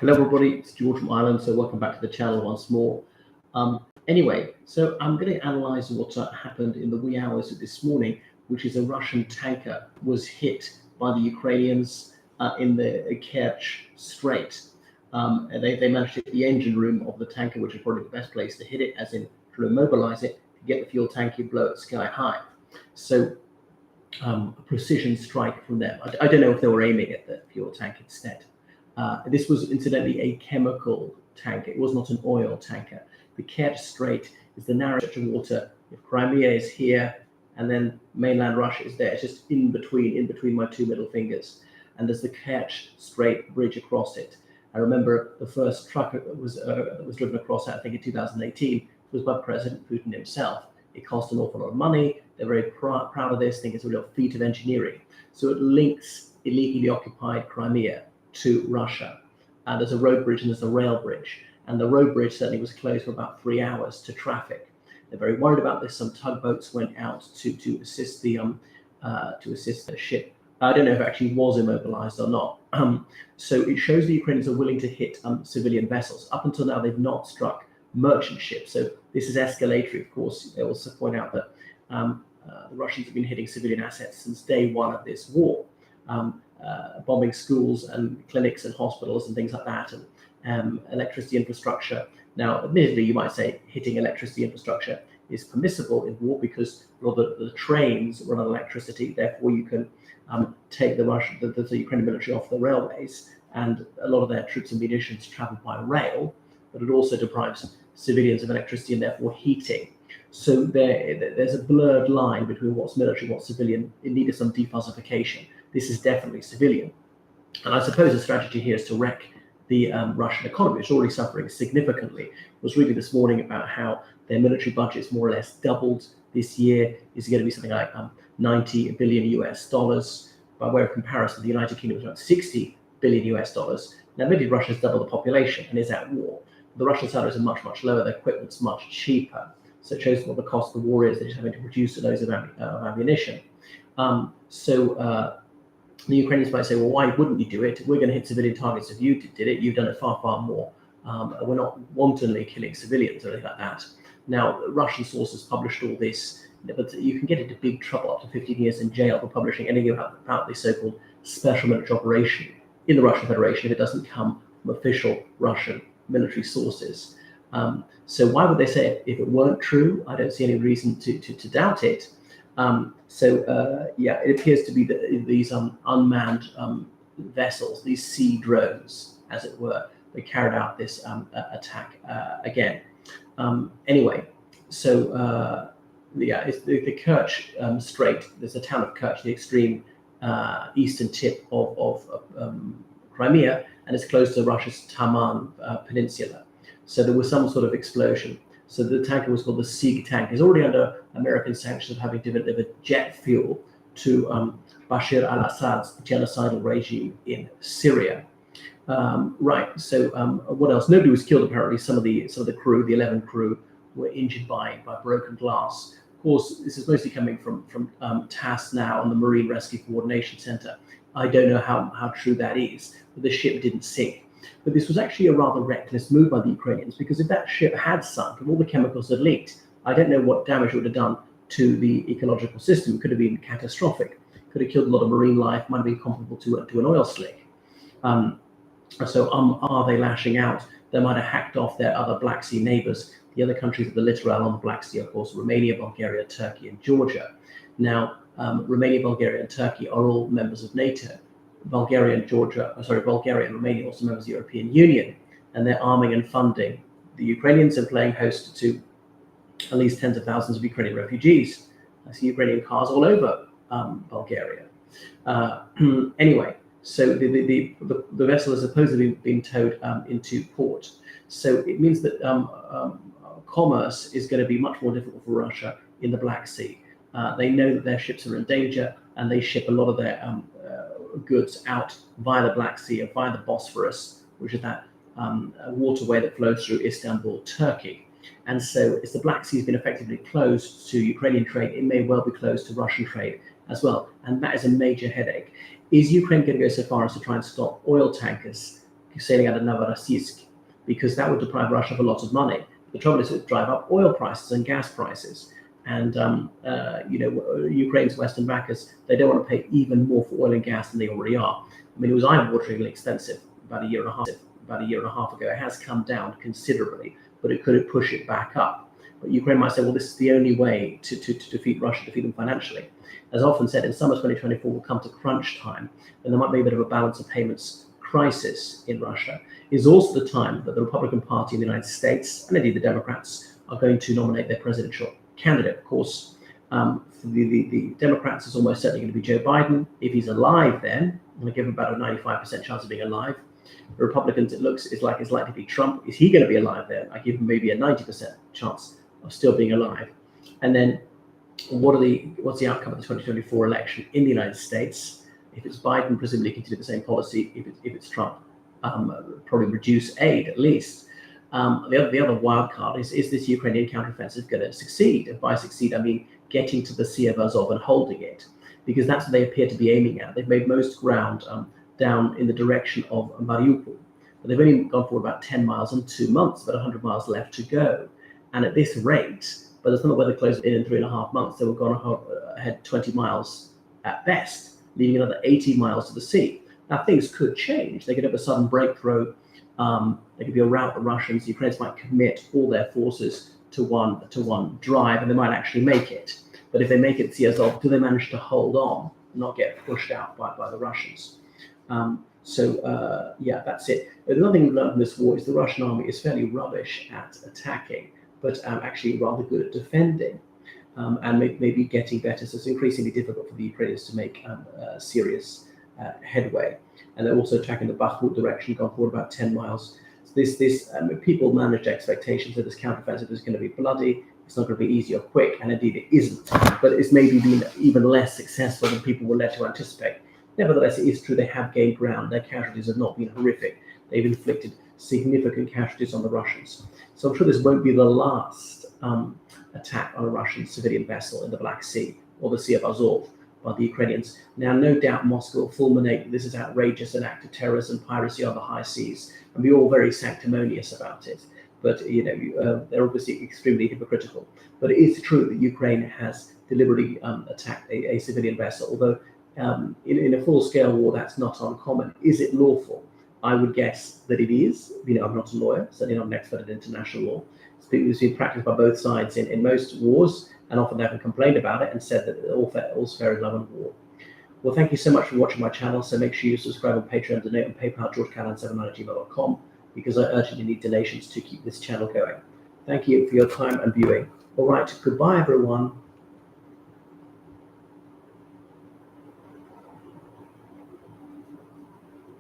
Hello, everybody. It's George from Ireland. So welcome back to the channel once more. Anyway, so I'm going to analyze what happened in the wee hours of this morning, which is a Russian tanker was hit by the Ukrainians in the Kerch Strait. They managed to hit the engine room of the tanker, which is probably the best place to hit it, as in to immobilize it, to get the fuel tank and blow it sky high. So a precision strike from them. I don't know if they were aiming at the fuel tank instead. This was incidentally a chemical tanker. It was not an oil tanker. The Kerch Strait is the narrow stretch of water. If Crimea is here and then mainland Russia is there, it's just in between my two middle fingers. And there's the Kerch Strait bridge across it. I remember the first truck that was driven across that, I think in 2018, was by President Putin himself. It cost an awful lot of money. They're very proud of this. I think it's a real feat of engineering. So it links illegally occupied Crimea to Russia. There's a road bridge and there's a rail bridge. And the road bridge certainly was closed for about 3 hours to traffic. They're very worried about this. Some tugboats went out to assist the ship. I don't know if it actually was immobilized or not. So it shows the Ukrainians are willing to hit civilian vessels. Up until now, they've not struck merchant ships. So this is escalatory, of course. They also point out that the Russians have been hitting civilian assets since day one of this war. Bombing schools and clinics and hospitals and things like that, and electricity infrastructure. Now, admittedly, you might say hitting electricity infrastructure is permissible in war because a lot of the trains run on electricity. Therefore, you can take the Ukrainian military off the railways, and a lot of their troops and munitions travel by rail. But it also deprives civilians of electricity and therefore heating. So there's a blurred line between what's military and what's civilian. It needed some defuzzification. This is definitely civilian. And I suppose the strategy here is to wreck the Russian economy, which is already suffering significantly. I was reading this morning about how their military budget is more or less doubled this year. It's going to be something like 90 billion US dollars. By way of comparison, the United Kingdom is about 60 billion US dollars. Now, admittedly, Russia has doubled the population and is at war. The Russian salaries are much, much lower. Their equipment's much cheaper. So it shows what the cost of the war is. They're just having to produce loads of ammunition. The Ukrainians might say, well, why wouldn't you do it? We're going to hit civilian targets if you did it. You've done it far, far more. We're not wantonly killing civilians or anything like that. Now, Russian sources published all this, but you can get into big trouble up to 15 years in jail for publishing anything about the so-called special military operation in the Russian Federation if it doesn't come from official Russian military sources. So why would they say it if it weren't true? I don't see any reason to doubt it. It appears to be that these unmanned vessels, these sea drones, as it were, they carried out this attack again. It's the Kerch Strait. There's the town of Kerch, the extreme eastern tip of Crimea, and it's close to Russia's Taman Peninsula. So there was some sort of explosion. So the tanker was called the Sig tank. It's already under American sanctions of having delivered jet fuel to Bashar al-Assad's genocidal regime in Syria. What else? Nobody was killed apparently. Some of the crew, the 11 crew, were injured by broken glass. Of course, this is mostly coming from TASS now and the Marine Rescue Coordination Center. I don't know how true that is, but the ship didn't sink. But this was actually a rather reckless move by the Ukrainians, because if that ship had sunk and all the chemicals had leaked, I don't know what damage it would have done to the ecological system. It could have been catastrophic. Could have killed a lot of marine life. Might have been comparable to an oil slick. Are they lashing out? They might have hacked off their other Black Sea neighbors, the other countries of the littoral on the Black Sea, of course, Romania, Bulgaria, Turkey, and Georgia. Now, Romania, Bulgaria, and Turkey are all members of NATO. Bulgaria and Romania also members of the European Union, and they're arming and funding the Ukrainians and playing host to at least tens of thousands of Ukrainian refugees. I see Ukrainian cars all over Bulgaria. So the vessel has supposedly been towed into port. So it means that commerce is going to be much more difficult for Russia in the Black Sea. They know that their ships are in danger, and they ship a lot of their goods out via the Black Sea and via the Bosphorus, which is that waterway that flows through Istanbul, Turkey. And so as the Black Sea has been effectively closed to Ukrainian trade, it may well be closed to Russian trade as well. And that is a major headache. Is Ukraine going to go so far as to try and stop oil tankers sailing out of Novorossiysk, because that would deprive Russia of a lot of money. The trouble is it would drive up oil prices and gas prices. And Ukraine's Western backers, they don't want to pay even more for oil and gas than they already are. I mean, it was eye-wateringly expensive about a year and a half ago. It has come down considerably, but it could push it back up. But Ukraine might say, well, this is the only way to defeat Russia, defeat them financially. As often said, in summer 2024 will come to crunch time, and there might be a bit of a balance of payments crisis in Russia. Is also the time that the Republican Party in the United States, and indeed the Democrats, are going to nominate their presidential candidate. Of course, the Democrats is almost certainly going to be Joe Biden. If he's alive, then I'm going to give him about a 95% chance of being alive. The Republicans, it looks is likely to be Trump. Is he going to be alive then? I give him maybe a 90% chance of still being alive. And then what's the outcome of the 2024 election in the United States? If it's Biden, presumably continue the same policy. If it's Trump, probably reduce aid at least. The other wild card is this Ukrainian counteroffensive going to succeed? And by succeed, I mean getting to the Sea of Azov and holding it, because that's what they appear to be aiming at. They've made most ground down in the direction of Mariupol, but they've only gone for about 10 miles in 2 months, about 100 miles left to go. And at this rate, but there's no way to close it in 3.5 months, they were going ahead 20 miles at best, leaving another 80 miles to the sea. Now, things could change. They could have a sudden breakthrough. There could be a rout the Russians. The Ukrainians might commit all their forces to one drive, and they might actually make it. But if they make it to Azov, do they manage to hold on, not get pushed out by the Russians? That's it. Another thing we've learned from this war is the Russian army is fairly rubbish at attacking, but actually rather good at defending, and maybe getting better. So it's increasingly difficult for the Ukrainians to make serious headway. And they're also attacking the Bakhmut direction, gone forward about 10 miles. So people managed expectations that this counteroffensive is going to be bloody. It's not going to be easy or quick, and indeed it isn't. But it's maybe been even less successful than people were led to anticipate. Nevertheless, it is true they have gained ground. Their casualties have not been horrific. They've inflicted significant casualties on the Russians. So I'm sure this won't be the last attack on a Russian civilian vessel in the Black Sea or the Sea of Azov by the Ukrainians. Now, no doubt Moscow will fulminate that this is outrageous, an act of terrorism, piracy on the high seas, and be all very sanctimonious about it. But they're obviously extremely hypocritical. But it is true that Ukraine has deliberately attacked a civilian vessel, although in a full-scale war that's not uncommon. Is it lawful? I would guess that it is. I'm not a lawyer, certainly not an expert in international law. It's been practiced by both sides in most wars, and often they haven't complained about it and said that all's fair in love and war. Well, thank you so much for watching my channel. So make sure you subscribe on Patreon, donate on PayPal, georgecallan79@gmail.com, because I urgently need donations to keep this channel going. Thank you for your time and viewing. All right, goodbye, everyone.